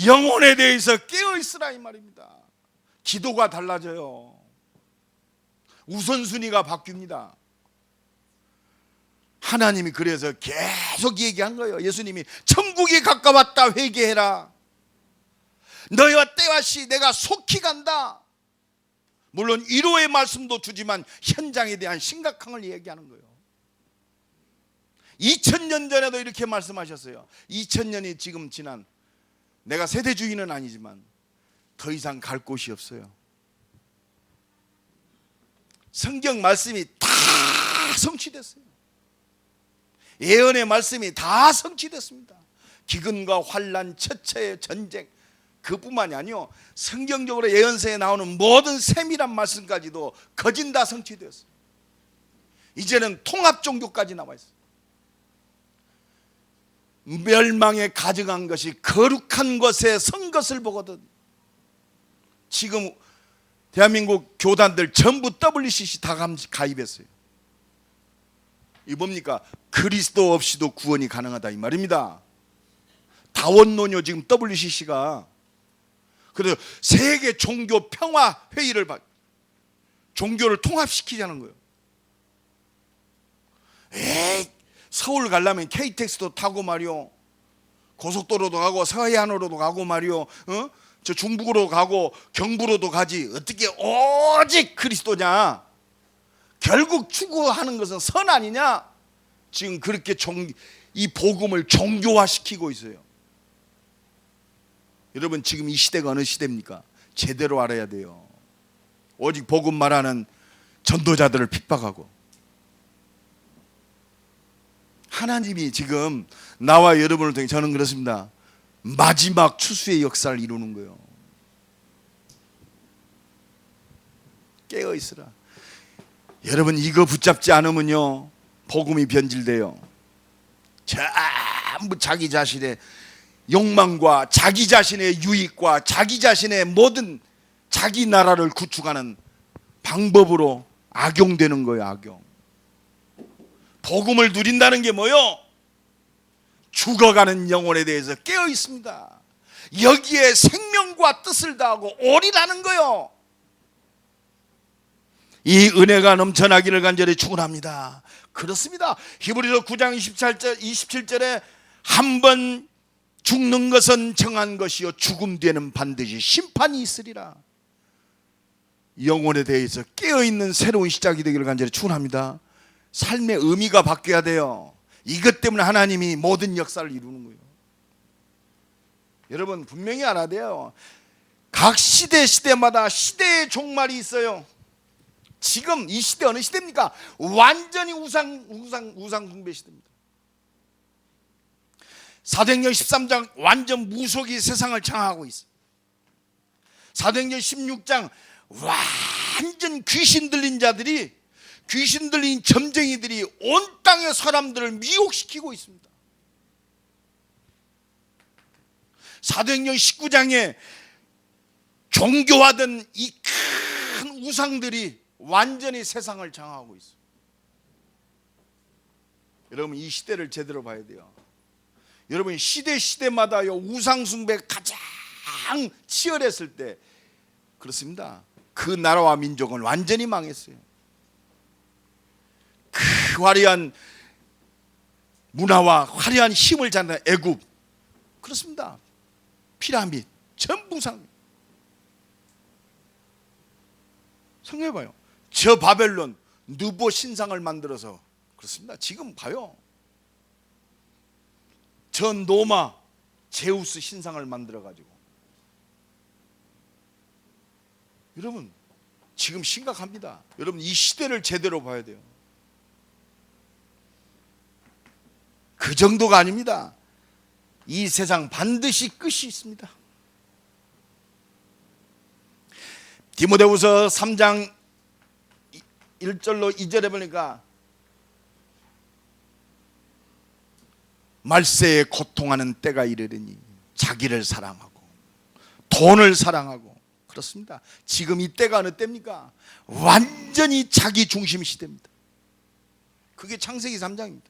영혼에 대해서 깨어있으라 이 말입니다. 기도가 달라져요. 우선순위가 바뀝니다. 하나님이 그래서 계속 얘기한 거예요. 예수님이 천국이 가까웠다 회개해라. 너희와 때와 시 내가 속히 간다. 물론 위로의 말씀도 주지만 현장에 대한 심각함을 얘기하는 거예요. 2000년 전에도 이렇게 말씀하셨어요. 2000년이 지금 지난 내가 세대주의는 아니지만 더 이상 갈 곳이 없어요. 성경 말씀이 다 성취됐어요. 예언의 말씀이 다 성취됐습니다. 기근과 환난, 처처의 전쟁 그뿐만이 아니요 성경적으로 예언서에 나오는 모든 세밀한 말씀까지도 거진 다 성취되었어요. 이제는 통합 종교까지 나와 있어요. 멸망에 가증한 것이 거룩한 것에 선 것을 보거든. 지금 대한민국 교단들 전부 WCC 다 가입했어요. 이 뭡니까? 그리스도 없이도 구원이 가능하다 이 말입니다. 다원론요 지금 WCC가 그래서 세계 종교 평화 회의를 종교를 통합시키자는 거예요. 서울 가려면 KTX도 타고 말이요, 고속도로도 가고 서해안으로도 가고 말이요, 저 중북으로 가고 경부로도 가지. 어떻게 오직 그리스도냐? 결국 추구하는 것은 선 아니냐? 지금 그렇게 이 복음을 종교화시키고 있어요. 여러분 지금 이 시대가 어느 시대입니까? 제대로 알아야 돼요. 오직 복음 말하는 전도자들을 핍박하고 하나님이 지금 나와 여러분을 통해 저는 그렇습니다. 마지막 추수의 역사를 이루는 거예요. 깨어 있으라. 여러분 이거 붙잡지 않으면요 복음이 변질돼요. 전부 자기 자신의 욕망과 자기 자신의 유익과 자기 자신의 모든 자기 나라를 구축하는 방법으로 악용되는 거예요. 악용. 복음을 누린다는 게 뭐요? 죽어가는 영혼에 대해서 깨어 있습니다. 여기에 생명과 뜻을 다하고 오리라는 거요. 이 은혜가 넘쳐나기를 간절히 축원합니다. 그렇습니다. 히브리서 9장 27절에 한 번 죽는 것은 정한 것이요 죽음 뒤에는 반드시 심판이 있으리라. 영혼에 대해서 깨어있는 새로운 시작이 되기를 간절히 축원합니다. 삶의 의미가 바뀌어야 돼요. 이것 때문에 하나님이 모든 역사를 이루는 거예요. 여러분 분명히 알아야 돼요. 각 시대마다 시대의 종말이 있어요. 지금 이 시대 어느 시대입니까? 완전히 우상 숭배 시대입니다. 사도행전 13장 완전 무속이 세상을 장악하고 있어요. 사도행전 16장 완전 귀신 들린 자들이, 귀신 들린 점쟁이들이 온 땅의 사람들을 미혹시키고 있습니다. 사도행전 19장에 종교화된 이 큰 우상들이 완전히 세상을 장악하고 있어요. 여러분 이 시대를 제대로 봐야 돼요. 여러분 시대마다 우상 숭배가 가장 치열했을 때 그렇습니다. 그 나라와 민족은 완전히 망했어요. 그 화려한 문화와 화려한 힘을 자는 애굽, 그렇습니다. 피라밋 전부 생각해봐요. 저 바벨론 느보 신상을 만들어서, 그렇습니다. 지금 봐요. 저 노마 제우스 신상을 만들어가지고, 여러분 지금 심각합니다. 여러분 이 시대를 제대로 봐야 돼요. 그 정도가 아닙니다. 이 세상 반드시 끝이 있습니다. 디모데후서 3장 1절로 2절에 보니까 말세에 고통하는 때가 이르리니 자기를 사랑하고 돈을 사랑하고, 그렇습니다. 지금 이 때가 어느 때입니까? 완전히 자기 중심 시대입니다. 그게 창세기 3장입니다.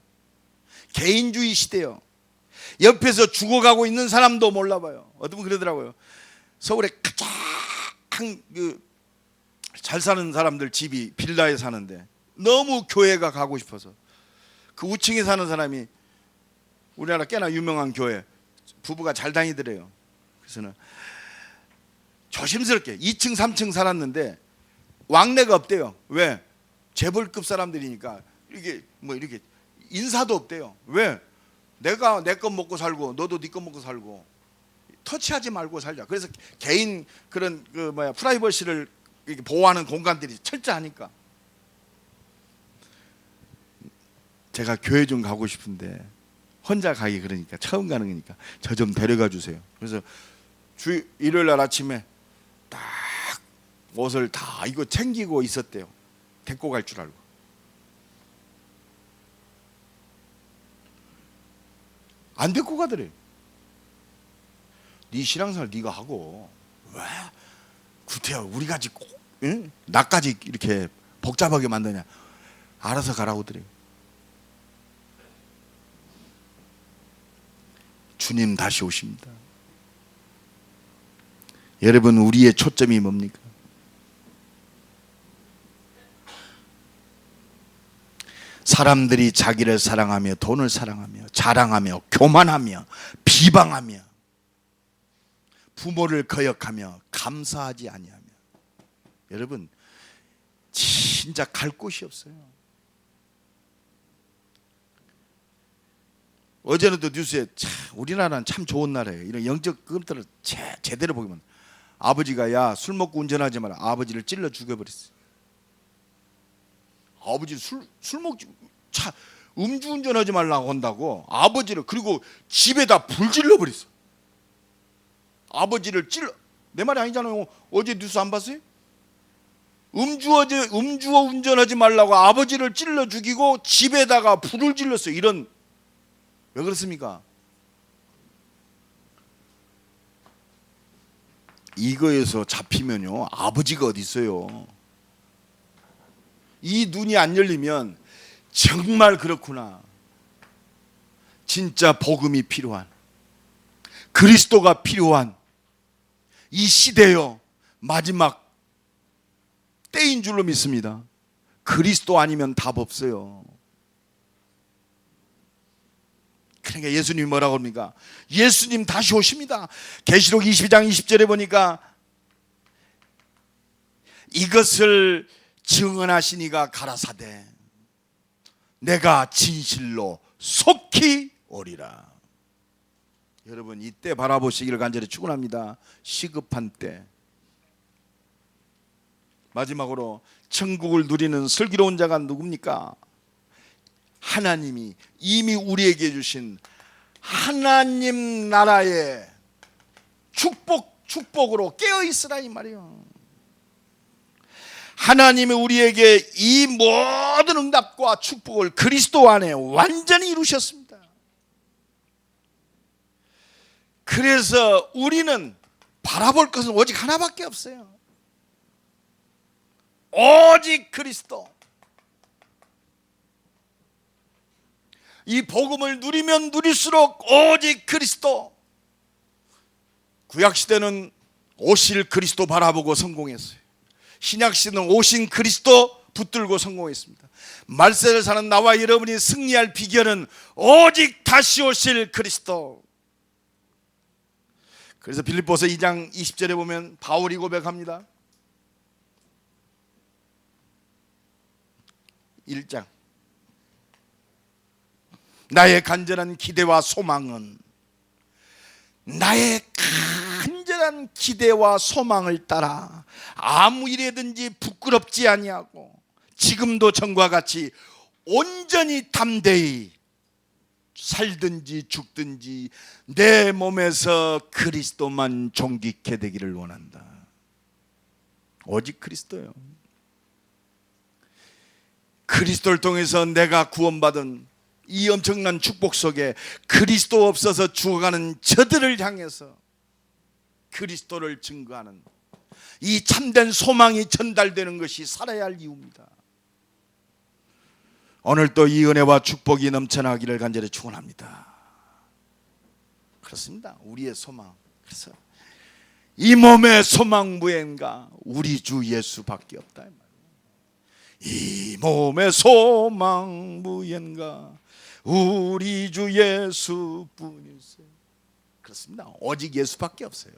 개인주의 시대요. 옆에서 죽어가고 있는 사람도 몰라봐요. 어떤 분 그러더라고요. 서울에 가장 잘 사는 사람들 집이 빌라에 사는데 너무 교회가 가고 싶어서 그 우층에 사는 사람이 우리나라 꽤나 유명한 교회 부부가 잘 다니더래요. 그래서는 조심스럽게 2층 3층 살았는데 왕래가 없대요. 왜? 재벌급 사람들이니까 이게 뭐 이렇게 인사도 없대요. 왜? 내가 내 것 먹고 살고 너도 네 것 먹고 살고 터치하지 말고 살자. 그래서 개인 그런 프라이버시를 이렇게 보호하는 공간들이 철저하니까. 제가 교회 좀 가고 싶은데 혼자 가기 그러니까, 처음 가는 거니까 저 좀 데려가 주세요. 그래서 일요일 날 아침에 딱 옷을 다 이거 챙기고 있었대요. 데리고 갈 줄 알고. 안 데리고 가더래요. 네 신앙생활 네가 하고 왜 구태여 우리같이 응? 나까지 이렇게 복잡하게 만드냐. 알아서 가라고 드려요. 주님 다시 오십니다. 여러분 우리의 초점이 뭡니까? 사람들이 자기를 사랑하며 돈을 사랑하며 자랑하며 교만하며 비방하며 부모를 거역하며 감사하지 아니하며, 여러분 진짜 갈 곳이 없어요. 어제는 또 뉴스에 우리나라는 참 좋은 나라예요. 이런 영적 것들을 제대로 보면 아버지가 야 술 먹고 운전하지 마라. 아버지를 찔러 죽여버렸어요. 아버지 술 먹지 음주운전하지 말라고 한다고 아버지를, 그리고 집에다 불 질러버렸어. 아버지를 찔러, 내 말이 아니잖아요. 어제 뉴스 안 봤어요? 음주 운전하지 말라고 아버지를 찔러 죽이고 집에다가 불을 질렀어요. 이런, 왜 그렇습니까? 이거에서 잡히면요 아버지가 어디 있어요. 이 눈이 안 열리면 정말 그렇구나. 진짜 복음이 필요한, 그리스도가 필요한 이 시대요 마지막 때인 줄로 믿습니다. 그리스도 아니면 답 없어요. 그러니까 예수님이 뭐라고 합니까? 예수님 다시 오십니다. 계시록 22장 20절에 보니까 이것을 증언하시니가 가라사대 내가 진실로 속히 오리라. 여러분 이때 바라보시기를 간절히 축원합니다. 시급한 때. 마지막으로 천국을 누리는 슬기로운 자가 누굽니까? 하나님이 이미 우리에게 주신 하나님 나라의 축복으로 깨어있으라 이 말이에요. 하나님이 우리에게 이 모든 응답과 축복을 그리스도 안에 완전히 이루셨습니다. 그래서 우리는 바라볼 것은 오직 하나밖에 없어요. 오직 그리스도. 이 복음을 누리면 누릴수록 오직 그리스도. 구약시대는 오실 그리스도 바라보고 성공했어요. 신약시대는 오신 그리스도 붙들고 성공했습니다. 말세를 사는 나와 여러분이 승리할 비결은 오직 다시 오실 그리스도. 그래서 빌립보서 2장 20절에 보면 바울이 고백합니다. 1장 나의 간절한 기대와 소망은, 나의 간절한 기대와 소망을 따라 아무 일에든지 부끄럽지 아니하고 지금도 전과 같이 온전히 담대히 살든지 죽든지 내 몸에서 그리스도만 존귀케 되기를 원한다. 오직 그리스도요. 그리스도를 통해서 내가 구원받은 이 엄청난 축복 속에 그리스도 없어서 죽어가는 저들을 향해서 그리스도를 증거하는 이 참된 소망이 전달되는 것이 살아야 할 이유입니다. 오늘 또 이 은혜와 축복이 넘쳐나기를 간절히 축원합니다. 그렇습니다. 우리의 소망. 그래서 이 몸의 소망 무엔가 우리 주 예수밖에 없다. 이 몸의 소망 무엔가 우리 주 예수뿐일세. 그렇습니다. 오직 예수밖에 없어요.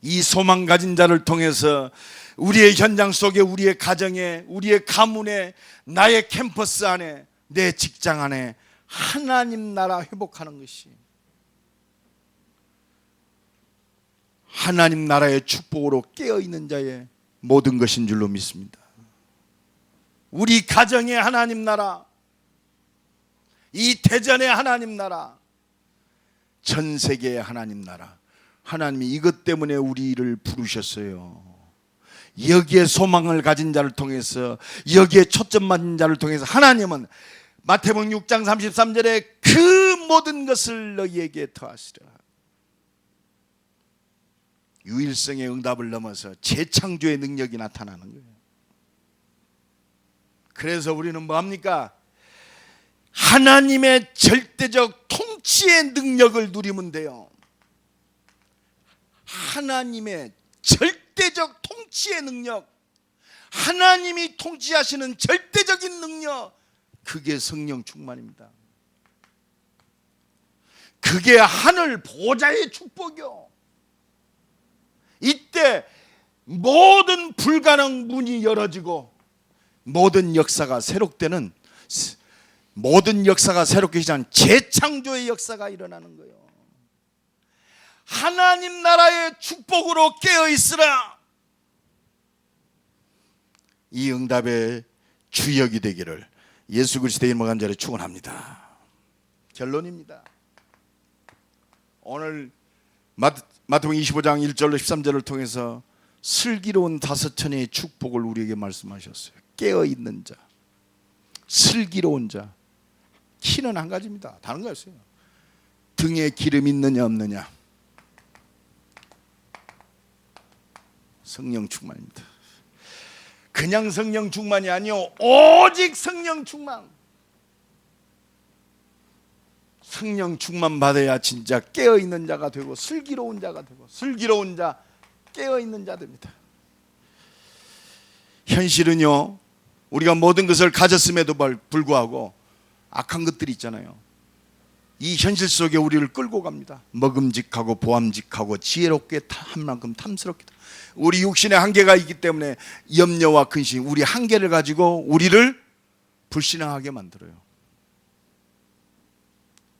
이 소망 가진 자를 통해서 우리의 현장 속에, 우리의 가정에, 우리의 가문에, 나의 캠퍼스 안에, 내 직장 안에 하나님 나라 회복하는 것이 하나님 나라의 축복으로 깨어있는 자의 모든 것인 줄로 믿습니다. 우리 가정의 하나님 나라, 이 대전의 하나님 나라, 전 세계의 하나님 나라, 하나님이 이것 때문에 우리를 부르셨어요. 여기에 소망을 가진 자를 통해서, 여기에 초점 맞은 자를 통해서 하나님은 마태복음 6장 33절에 그 모든 것을 너희에게 더하시리라. 유일성의 응답을 넘어서 재창조의 능력이 나타나는 거예요. 그래서 우리는 뭐합니까? 하나님의 절대적 통치의 능력을 누리면 돼요. 하나님의 절대적 통치의 능력, 하나님이 통치하시는 절대적인 능력, 그게 성령 충만입니다. 그게 하늘 보좌의 축복이요. 이때 모든 불가능 문이 열어지고 모든 역사가 새롭되는, 모든 역사가 새롭게 시작하는 재창조의 역사가 일어나는 거예요. 하나님 나라의 축복으로 깨어있으라. 이 응답의 주역이 되기를 예수 그리스도의 이름으로 간절히 축원합니다. 결론입니다. 오늘 마태복음 25장 1절로 13절을 통해서 슬기로운 5천의 축복을 우리에게 말씀하셨어요. 깨어있는 자, 슬기로운 자. 키는 한 가지입니다. 다른 거 없어요. 등에 기름 있느냐 없느냐. 성령 충만입니다. 그냥 성령 충만이 아니요, 오직 성령 충만. 성령 충만 받아야 진짜 깨어있는 자가 되고 슬기로운 자가 되고, 슬기로운 자, 깨어있는 자 됩니다. 현실은요, 우리가 모든 것을 가졌음에도 불구하고 악한 것들이 있잖아요. 이 현실 속에 우리를 끌고 갑니다. 먹음직하고 보암직하고 지혜롭게 한 만큼 탐스럽게. 우리 육신의 한계가 있기 때문에 염려와 근심, 우리 한계를 가지고 우리를 불신앙하게 만들어요.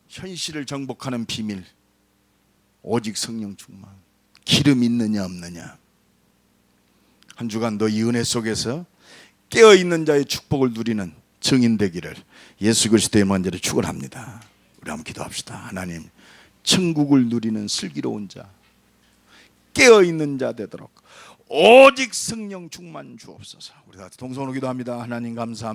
현실을 정복하는 비밀, 오직 성령 충만. 기름 있느냐 없느냐. 한 주간도 이 은혜 속에서 깨어있는 자의 축복을 누리는 증인 되기를 예수 그리스도의 만대로 축원합니다. 우리 한번 기도합시다. 하나님, 천국을 누리는 슬기로운 자, 깨어있는 자 되도록 오직 성령 충만 주옵소서. 우리 다 동성으로 기도합니다. 하나님 감사합니다.